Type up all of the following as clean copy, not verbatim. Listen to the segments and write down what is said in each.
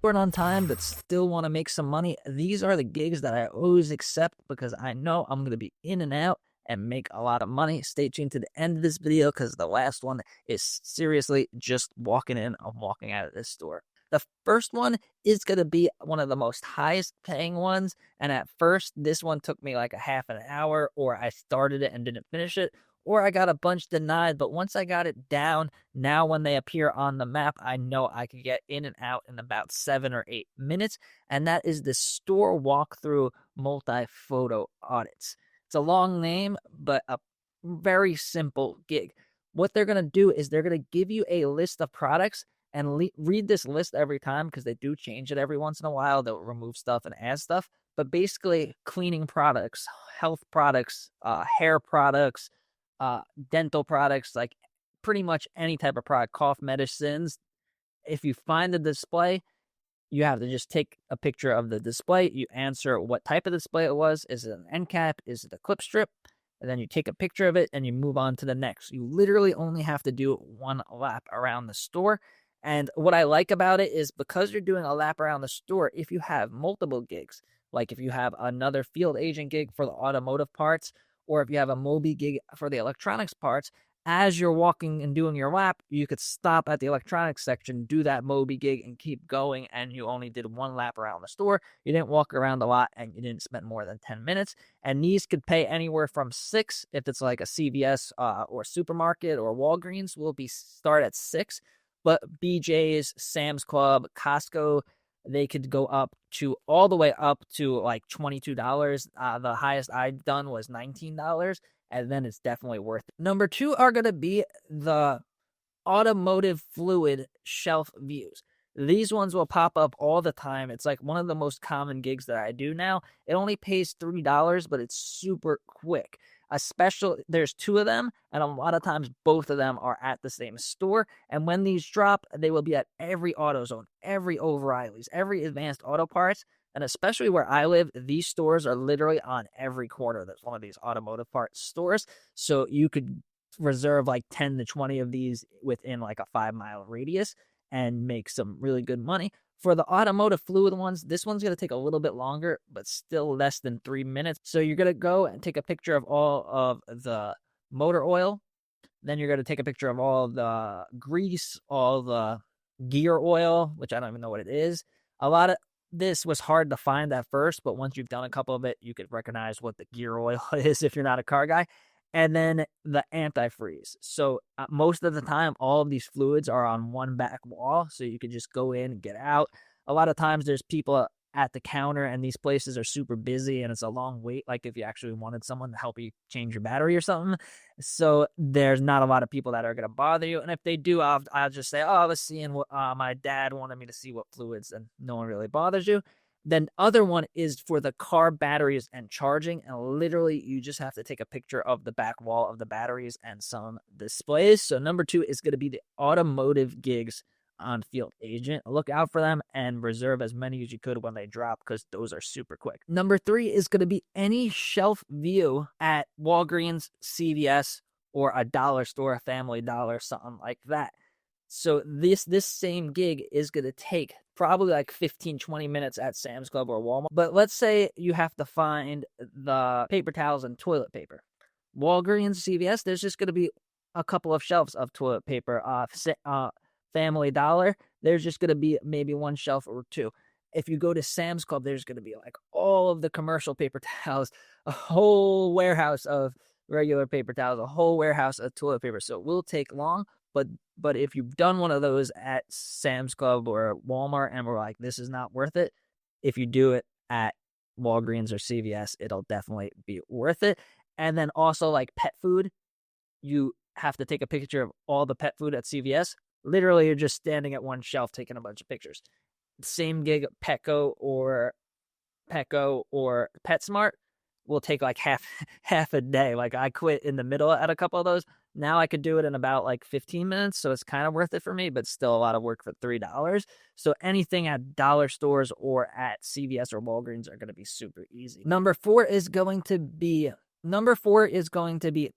short on time but still want to make some money, these are the gigs that I always accept because I know I'm going to be in and out and make a lot of money. Stay tuned to the end of this video because the last one is seriously just walking in. I'm walking out of this store. The first one is going to be one of the most highest paying ones. And at first, this one took me like a half an hour, or I started it and didn't finish it, or I got a bunch denied. But once I got it down, now when they appear on the map, I know I can get in and out in about 7 or 8 minutes. And that is the store walkthrough multi-photo audits. It's a long name, but a very simple gig. What they're going to do is they're going to give you a list of products and read this list every time because they do change it every once in a while. They'll remove stuff and add stuff. But basically, cleaning products, health products, hair products, dental products, like pretty much any type of product, cough medicines. If you find the display, you have to just take a picture of the display. You answer what type of display it was. Is it an end cap? Is it a clip strip? And then you take a picture of it and you move on to the next. You literally only have to do one lap around the store. And what I like about it is because you're doing a lap around the store, if you have multiple gigs, like if you have another field agent gig for the automotive parts, or if you have a Moby gig for the electronics parts, as you're walking and doing your lap, you could stop at the electronics section, do that Moby gig, and keep going, and you only did one lap around the store. You didn't walk around a lot, and you didn't spend more than 10 minutes. And these could pay anywhere from 6, if it's like a CVS or supermarket or Walgreens, will be start at 6. But BJ's, Sam's Club, Costco, they could go up to all the way up to like $22. The highest I've done was $19, and then it's definitely worth it. Number 2 are going to be the automotive fluid shelf views. These ones will pop up all the time. It's like one of the most common gigs that I do now. It only pays $3, but it's super quick. Especially, there's 2 of them, and a lot of times both of them are at the same store. And when these drop, they will be at every AutoZone, every O'Reilly's, every Advanced Auto Parts. And especially where I live, these stores are literally on every corner. There's one of these automotive parts stores. So you could reserve like 10 to 20 of these within like a 5-mile radius and make some really good money. For the automotive fluid ones, this one's going to take a little bit longer, but still less than 3 minutes. So you're going to go and take a picture of all of the motor oil. Then you're going to take a picture of all the grease, all the gear oil, which I don't even know what it is. A lot of this was hard to find at first, but once you've done a couple of it, you could recognize what the gear oil is if you're not a car guy. And then the antifreeze. So most of the time, all of these fluids are on one back wall, so you can just go in and get out. A lot of times there's people at the counter, and these places are super busy, and it's a long wait, like if you actually wanted someone to help you change your battery or something. So there's not a lot of people that are going to bother you. And if they do, I'll just say, oh, let's see. And my dad wanted me to see what fluids, and no one really bothers you. Then other one is for the car batteries and charging, and literally you just have to take a picture of the back wall of the batteries and some displays. So number 2 is going to be the automotive gigs on Field Agent. Look out for them and reserve as many as you could when they drop because those are super quick. Number 3 is going to be any shelf view at Walgreens, CVS, or a dollar store, Family Dollar, something like that. So this same gig is going to take probably like 15-20 minutes at Sam's Club or Walmart. But let's say you have to find the paper towels and toilet paper. Walgreens, CVS, there's just going to be a couple of shelves of toilet paper. Family Dollar, there's just going to be maybe one shelf or 2. If you go to Sam's Club, there's going to be like all of the commercial paper towels, a whole warehouse of regular paper towels, a whole warehouse of toilet paper. So it will take long. But if you've done one of those at Sam's Club or Walmart and we're like, this is not worth it, if you do it at Walgreens or CVS, it'll definitely be worth it. And then also like pet food, you have to take a picture of all the pet food at CVS. Literally, you're just standing at one shelf taking a bunch of pictures. Same gig at Petco or PetSmart will take like half a day. Like I quit in the middle at a couple of those. Now I could do it in about like 15 minutes, so it's kind of worth it for me, but still a lot of work for $3. So anything at dollar stores or at CVS or Walgreens are going to be super easy. Number 4 is going to be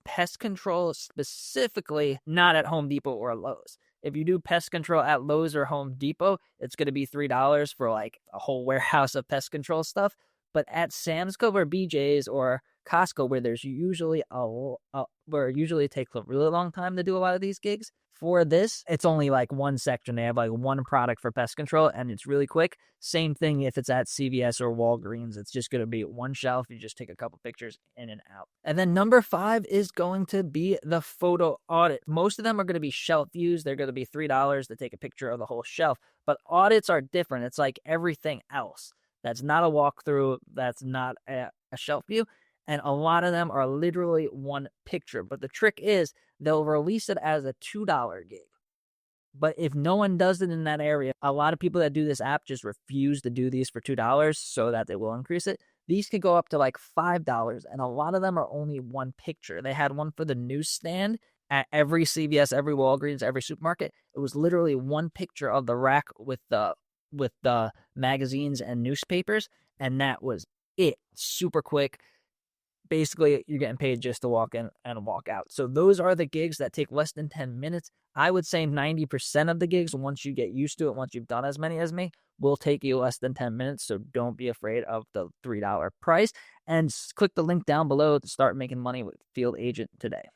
pest control, specifically not at Home Depot or Lowe's. If you do pest control at Lowe's or Home Depot, it's going to be $3 for like a whole warehouse of pest control stuff. But at Sam's Club or BJ's or Costco, where there's usually where it usually takes a really long time to do a lot of these gigs, for this, it's only like one section. They have like one product for pest control, and it's really quick. Same thing if it's at CVS or Walgreens. It's just going to be one shelf. You just take a couple pictures in and out. And then number 5 is going to be the photo audit. Most of them are going to be shelf views. They're going to be $3 to take a picture of the whole shelf. But audits are different. It's like everything else. That's not a walkthrough. That's not a shelf view. And a lot of them are literally one picture. But the trick is they'll release it as a $2 gig. But if no one does it in that area, a lot of people that do this app just refuse to do these for $2 so that they will increase it. These could go up to like $5, and a lot of them are only one picture. They had one for the newsstand at every CVS, every Walgreens, every supermarket. It was literally one picture of the rack with the magazines and newspapers, and that was it. Super quick. Basically, you're getting paid just to walk in and walk out. So those are the gigs that take less than 10 minutes. I would say 90% of the gigs, once you get used to it, once you've done as many as me, will take you less than 10 minutes. So don't be afraid of the $3 price. And click the link down below to start making money with Field Agent today.